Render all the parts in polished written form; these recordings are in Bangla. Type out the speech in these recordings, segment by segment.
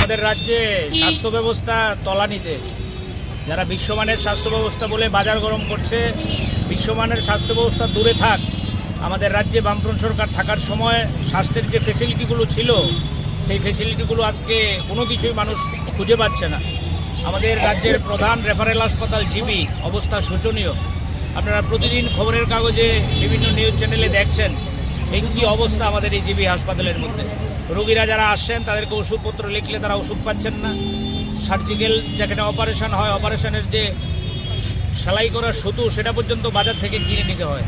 আমাদের রাজ্যে স্বাস্থ্য ব্যবস্থা তলানিতে। যারা বিশ্বমানের স্বাস্থ্য ব্যবস্থা বলে বাজার গরম করছে, বিশ্বমানের স্বাস্থ্য ব্যবস্থা দূরে থাক। আমাদের রাজ্যে বামফ্রন্ট সরকার থাকার সময় স্বাস্থ্যের যে ফেসিলিটিগুলো ছিল, সেই ফেসিলিটিগুলো আজকে কোনো কিছুই মানুষ খুঁজে পাচ্ছে না। আমাদের রাজ্যের প্রধান রেফারেল হাসপাতাল জিবি অবস্থা শোচনীয়। আপনারা প্রতিদিন খবরের কাগজে বিভিন্ন নিউজ চ্যানেলে দেখছেন এই কী অবস্থা আমাদের এই জিবি হাসপাতালের মধ্যে। রোগীরা যারা আসছেন তাদেরকে ওষুধপত্র লিখলে তারা ওষুধ পাচ্ছেন না। সার্জিক্যাল যেখানে অপারেশন হয়, অপারেশনের যে সেলাই করার সুতো সেটা পর্যন্ত বাজার থেকে কিনে নিতে হয়।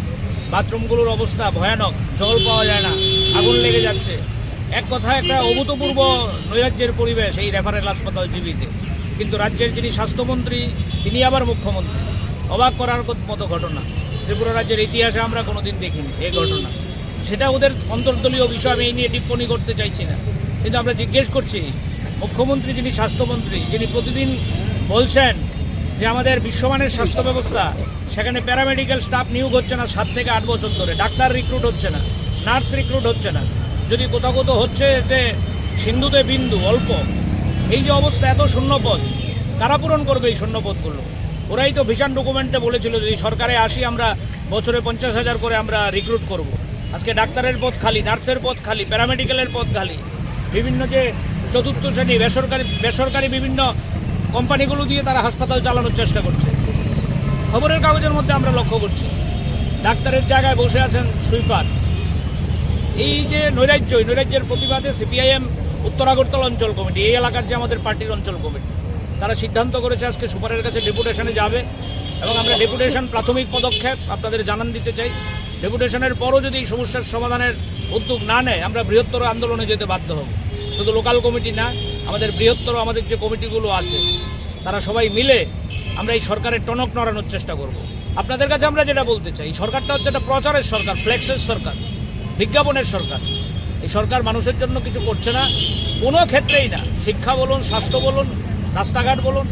বাথরুমগুলোর অবস্থা ভয়ানক, জল পাওয়া যায় না, আগুন লেগে যাচ্ছে। এক কথায় একটা অভূতপূর্ব নৈরাজ্যের পরিবেশ এই রেফারেল হাসপাতাল জিবিতে। কিন্তু রাজ্যের যিনি স্বাস্থ্যমন্ত্রী তিনি আবার মুখ্যমন্ত্রী। অবাক করার মতো ঘটনা। ত্রিপুরা রাজ্যের ইতিহাসে আমরা কোনোদিন দেখিনি এই ঘটনা। সেটা ওদের অন্তর্দলীয় বিষয়, আমি এই নিয়ে টিপ্পণী করতে চাইছি না। কিন্তু আমরা জিজ্ঞেস করছি, মুখ্যমন্ত্রী যিনি স্বাস্থ্যমন্ত্রী, যিনি প্রতিদিন বলছেন যে আমাদের বিশ্বমানের স্বাস্থ্য ব্যবস্থা, সেখানে প্যারামেডিক্যাল স্টাফ নিয়োগ হচ্ছে না 7 থেকে 8 বছর ধরে, ডাক্তার রিক্রুট হচ্ছে না, নার্স রিক্রুট হচ্ছে না, যদি কোথাও কোথাও হচ্ছে যে সিন্ধুতে বিন্দু অল্প। এই যে অবস্থা, এত শূন্যপদ কারা পূরণ করবে এই শূন্যপদগুলো? ওরাই তো ভিশন ডকুমেন্টে বলেছিল যদি সরকারে আসি আমরা বছরে 50,000 করে আমরা রিক্রুট করব। আজকে ডাক্তারের পদ খালি, নার্সের পদ খালি, প্যারামেডিক্যালের পদ খালি। বিভিন্ন যে চতুর্থ শ্রেণী বেসরকারি বিভিন্ন কোম্পানিগুলো দিয়ে তারা হাসপাতাল চালানোর চেষ্টা করছে। খবরের কাগজের মধ্যে আমরা লক্ষ্য করছি ডাক্তারের জায়গায় বসে আছেন সুইপার। এই যে নৈরাজ্যের প্রতিবাদে সিপিআইএম উত্তর আগরতলা অঞ্চল কমিটি, এই এলাকার যে আমাদের পার্টির অঞ্চল কমিটি, তারা সিদ্ধান্ত করেছে আজকে সুপারের কাছে ডেপুটেশনে যাবে। এবং আমরা ডেপুটেশন প্রাথমিক পদক্ষেপ আপনাদের জানান দিতে চাই। ডেপুটেশনের পরও যদি এই সমস্যার সমাধানের উদ্যোগ না নেয় আমরা বৃহত্তর আন্দোলনে যেতে বাধ্য হব। শুধু লোকাল কমিটি না, আমাদের বৃহত্তর আমাদের যে কমিটিগুলো আছে তারা সবাই মিলে আমরা এই সরকারের টনক নড়ানোর চেষ্টা করব। আপনাদের কাছে আমরা যেটা বলতে চাই, এই সরকারটা হচ্ছে একটা প্রচারের সরকার, ফ্লেক্সের সরকার, বিজ্ঞাপনের সরকার। এই সরকার মানুষের জন্য কিছু করছে না, কোনো ক্ষেত্রেই না। শিক্ষা বলুন, স্বাস্থ্য বলুন, রাস্তাঘাট বলুন,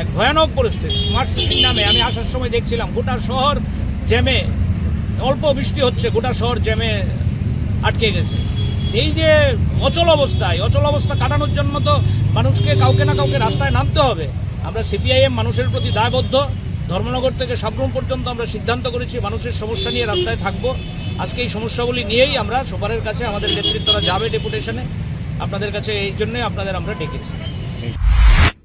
এক ভয়ানক পরিস্থিতি। স্মার্ট সিটির নামে আমি আসার সময় দেখছিলাম গোটা শহর জ্যামে, অল্প বৃষ্টি হচ্ছে গোটা শহর জ্যামে আটকে গেছে। এই যে অচল অবস্থা কাটানোর জন্য তো মানুষকে কাউকে না কাউকে রাস্তায় নামতে হবে। আমরা সিপিআইএম মানুষের প্রতি দায়বদ্ধ। ধর্মনগর থেকে সাবরুম পর্যন্ত আমরা সিদ্ধান্ত করেছি মানুষের সমস্যা নিয়ে রাস্তায় থাকবো। আজকে এই সমস্যাগুলি নিয়েই আমরা সুপারের কাছে আমাদের নেতৃত্বরা যাবে ডেপুটেশনে। আপনাদের কাছে এই জন্যই আমরা ডেকেছি।